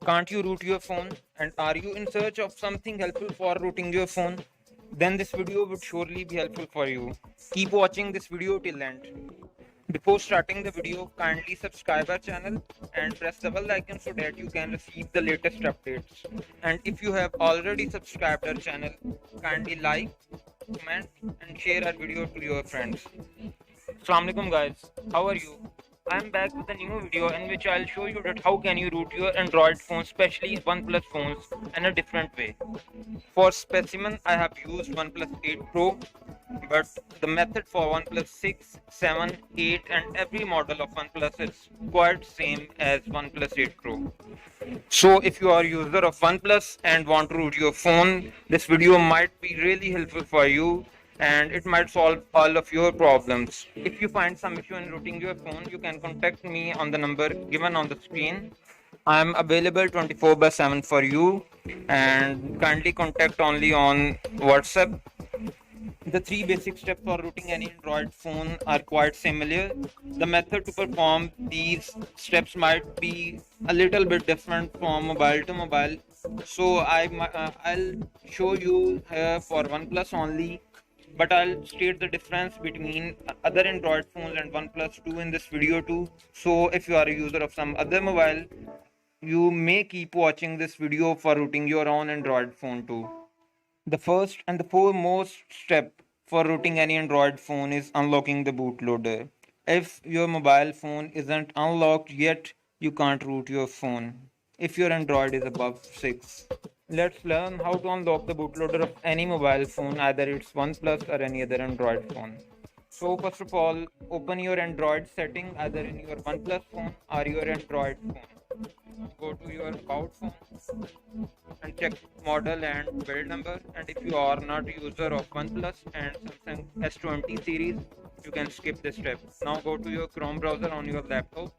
Can't you root your phone? And are you in search of something helpful for rooting your phone? Then this video would surely be helpful for you. Keep watching this video till end. Before starting the video, kindly subscribe our channel and press the bell icon so that you can receive the latest updates. And if you have already subscribed our channel, kindly like, comment and share our video to your friends. Assalamu alaikum guys, how are you? I am back with a new video in which I'll show you that how can you root your Android phone, especially OnePlus phones, in a different way. For specimen, I have used OnePlus 8 Pro, but the method for OnePlus 6, 7, 8 and every model of OnePlus is quite same as OnePlus 8 Pro. So if you are a user of OnePlus and want to root your phone, this video might be really helpful for you and it might solve all of your problems. If you find some issue in rooting your phone, you can contact me on the number given on the screen. I am available 24/7 for you and kindly contact only on WhatsApp. The three basic steps for rooting any Android phone are quite similar. The method to perform these steps might be a little bit different from mobile to mobile. So I'll show you for OnePlus only, but I'll state the difference between other Android phones and OnePlus 2 in this video too. So if you are a user of some other mobile, you may keep watching this video for rooting your own Android phone too. The first and the foremost step for rooting any Android phone is unlocking the bootloader. If your mobile phone isn't unlocked yet, you can't root your phone if your Android is above 6. Let's learn how to unlock the bootloader of any mobile phone, either it's OnePlus or any other Android phone. So first of all, open your Android setting either in your OnePlus phone or your Android phone. Go to your about phone and check model and build number. And if you are not a user of OnePlus and Samsung S20 series, you can skip this step. Now go to your Chrome browser on your laptop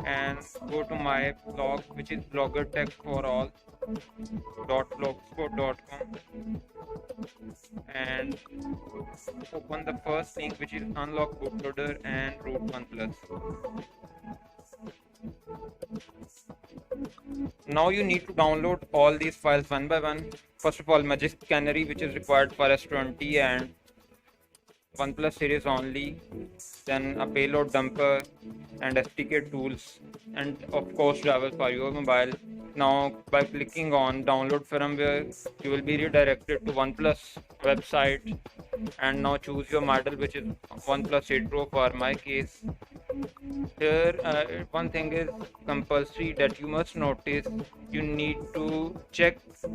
and go to my blog, which is bloggertechforall.blogspot.com, and open the first link, which is unlock bootloader and root OnePlus. Now you need to download all these files one by one. First of all, Magic Canary, which is required for S20 and OnePlus series only, then a payload dumper and SDK tools, and of course drivers for your mobile. Now by clicking on download firmware, you will be redirected to OnePlus website, and now choose your model, which is OnePlus 8 Pro for my case. Here one thing is compulsory that you must notice. You need to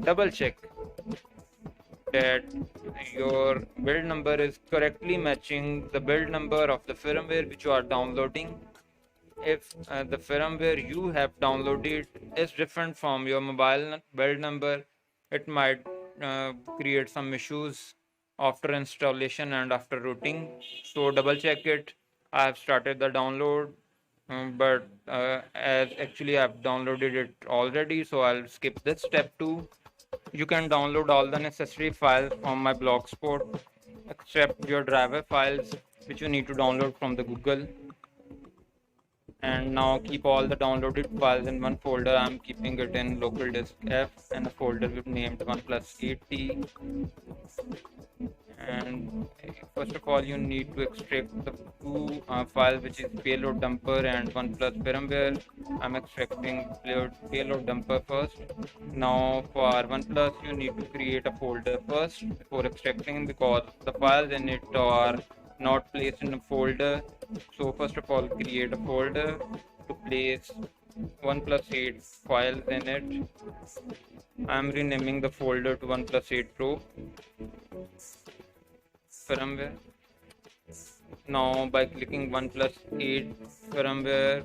double check that your build number is correctly matching the build number of the firmware which you are downloading. If the firmware you have downloaded is different from your mobile build number, it might create some issues after installation and after rooting. So double check it. I have started the download, but as actually I've downloaded it already, so I'll skip this step too. You can download all the necessary files from my blogspot except your driver files, which you need to download from the Google. And now keep all the downloaded files in one folder. I'm keeping it in local disk F and a folder we've named OnePlus 8T. And first of all, you need to extract the two files, which is payload dumper and OnePlus firmware. I'm extracting payload dumper first. Now for OnePlus, you need to create a folder first before extracting, because the files in it are not placed in a folder. So first of all, create a folder to place OnePlus 8 files in it. I'm renaming the folder to OnePlus 8 Pro firmware. Now by clicking OnePlus 8 firmware,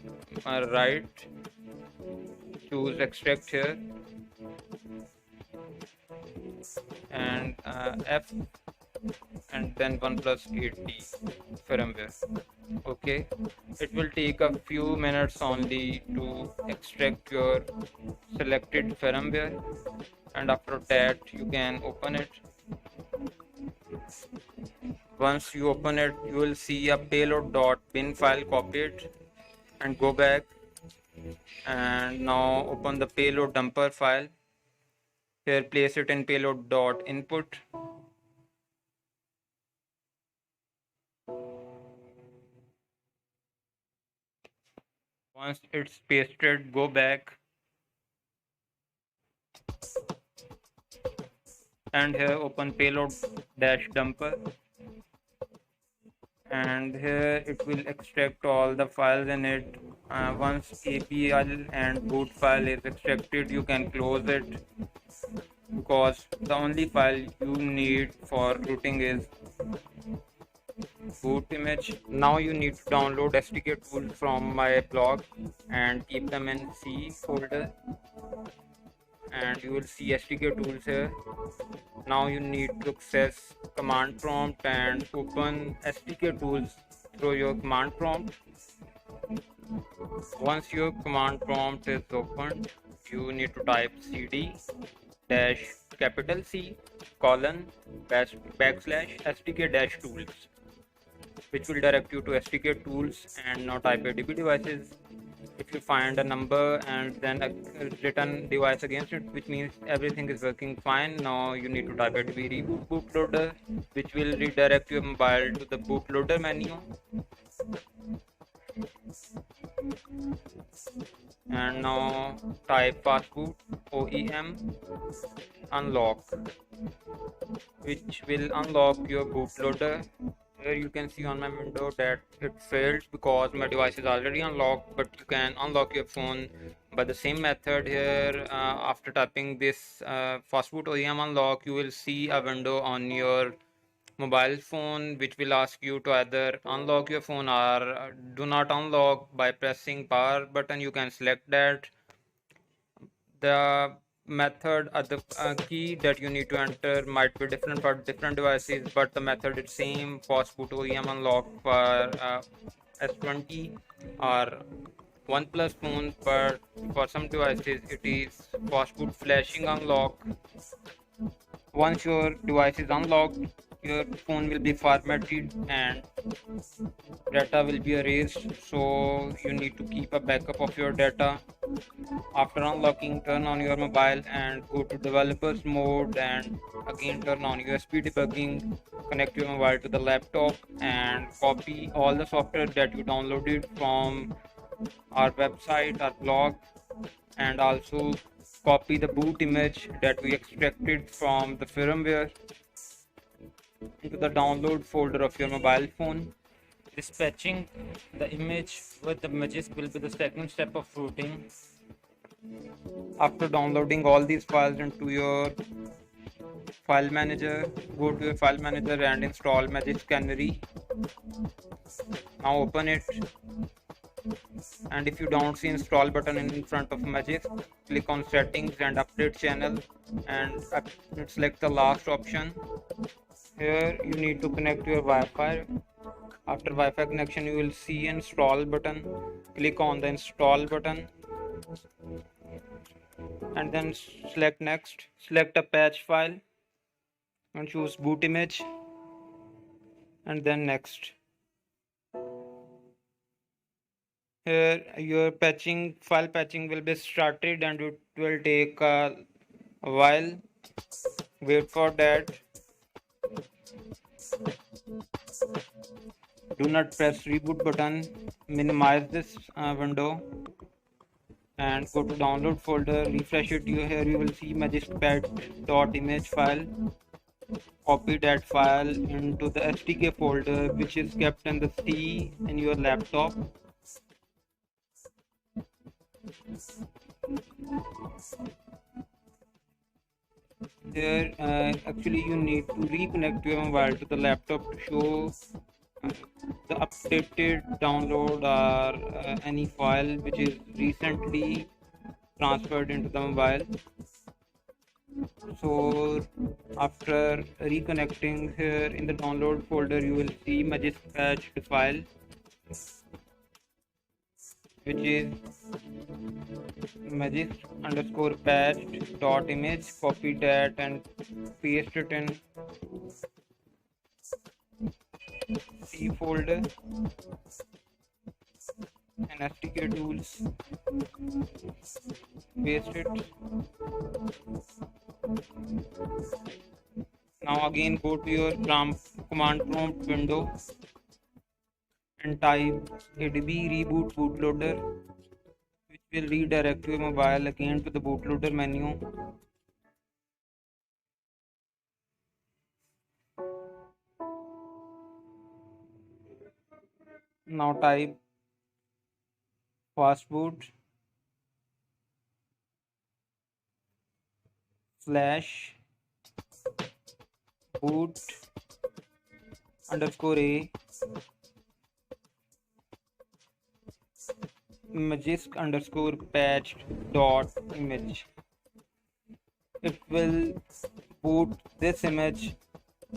right, choose extract here and F, and then OnePlus 8T firmware. Okay, it will take a few minutes only to extract your selected firmware, and after that you can open it. Once you open it, you will see a payload.bin file. Copy it and go back And now open the payload dumper file. Here place it in payload.input. Once it's pasted, go back and here open payload dash dumper, and here it will extract all the files in it. Once APL and boot file is extracted, you can close it, because the only file you need for rooting is boot image. Now you need to download SDK tools from my blog and keep them in C folder, and you will see SDK tools here. Now you need to access command prompt and open SDK tools through your command prompt. Once your command prompt is opened, you need to type cd dash capital C colon backslash SDK dash tools, which will direct you to SDK tools, and now type ADB devices. If you find a number and then a written device against it, which means everything is working fine, now you need to type ADB reboot bootloader, which will redirect your mobile to the bootloader menu. And now type fastboot OEM unlock, which will unlock your bootloader. Here you can see on my window that it failed because my device is already unlocked, but you can unlock your phone by the same method. Here after typing this fastboot OEM unlock, you will see a window on your mobile phone which will ask you to either unlock your phone or do not unlock by pressing power button. You can select that. The method or the key that you need to enter might be different for different devices, but the method is same. Fastboot OEM unlock for S20 or OnePlus phones, but for some devices it is fastboot flashing unlock. Once your device is unlocked, your phone will be formatted and data will be erased, so you need to keep a backup of your data. After unlocking, turn on your mobile and go to developers mode, and again turn on USB debugging. Connect your mobile to the laptop and copy all the software that you downloaded from our website, our blog, and also copy the boot image that we extracted from the firmware into the download folder of your mobile phone. Dispatching the image with the images will be the second step of rooting. After downloading all these files into your file manager, go to your file manager and install Magisk Canary. Now open it, and if you don't see install button in front of Magisk, click on settings and update channel and select the last option. Here you need to connect your Wi-Fi. After Wi-Fi connection, you will see install button. Click on the install button and then select next. Select a patch file and choose boot image and then next. Here your file patching will be started and it will take a while. Wait for that. Do not press reboot button. Minimize this window and go to download folder. Refresh it. Here you will see magiskpad.image file. Copy that file into the SDK folder, which is kept in the C in your laptop. Here actually you need to reconnect your mobile to the laptop to show the updated download or any file which is recently transferred into the mobile. So after reconnecting, here in the download folder you will see Magisk patched file, which is magisk_patched.image. Copy that and paste it in C folder and SDK tools, paste it. Now again go to your command prompt window and type adb reboot bootloader, which will redirect your mobile again to the bootloader menu. Now type fastboot slash boot underscore a magisk underscore patched dot image. It will boot this image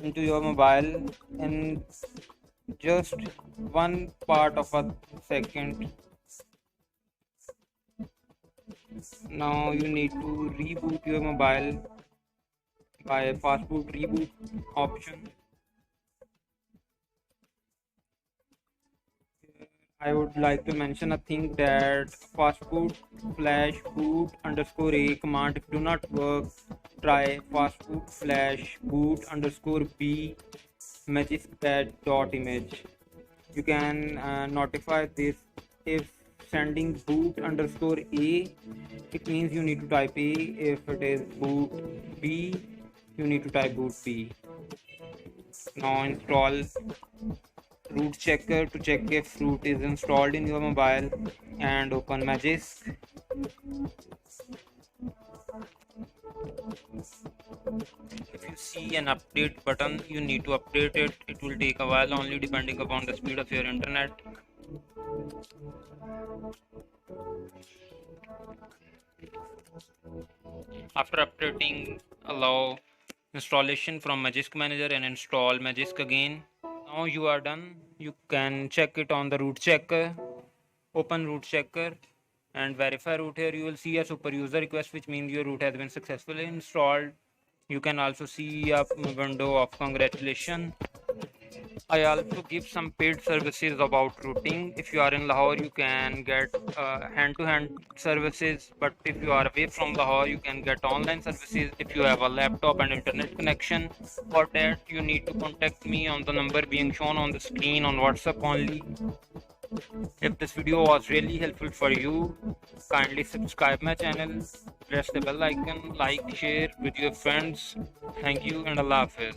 into your mobile in just one part of a second. Now you need to reboot your mobile by fastboot reboot option. I would like to mention a thing that fastboot flash boot underscore a command do not work. Try fastboot flash boot underscore b magiskpad dot image. You can notify this if sending boot underscore a, it means you need to type a. If it is boot b, you need to type boot b. Now install root checker to check if root is installed in your mobile and open Magisk. If you see an update button, you need to update it. It will take a while only depending upon the speed of your internet. After updating, allow installation from Magisk Manager and install Magisk again. Now you are done. You can check it on the root checker. Open root checker and verify root. Here you will see a super user request, which means your root has been successfully installed. You can also see a window of congratulations. I also give some paid services about routing. If you are in Lahore, you can get hand-to-hand services, but if you are away from Lahore, you can get online services if you have a laptop and internet connection. For that, you need to contact me on the number being shown on the screen on WhatsApp only. If this video was really helpful for you, kindly subscribe my channel, press the bell icon, like, share with your friends. Thank you and Allah Hafiz.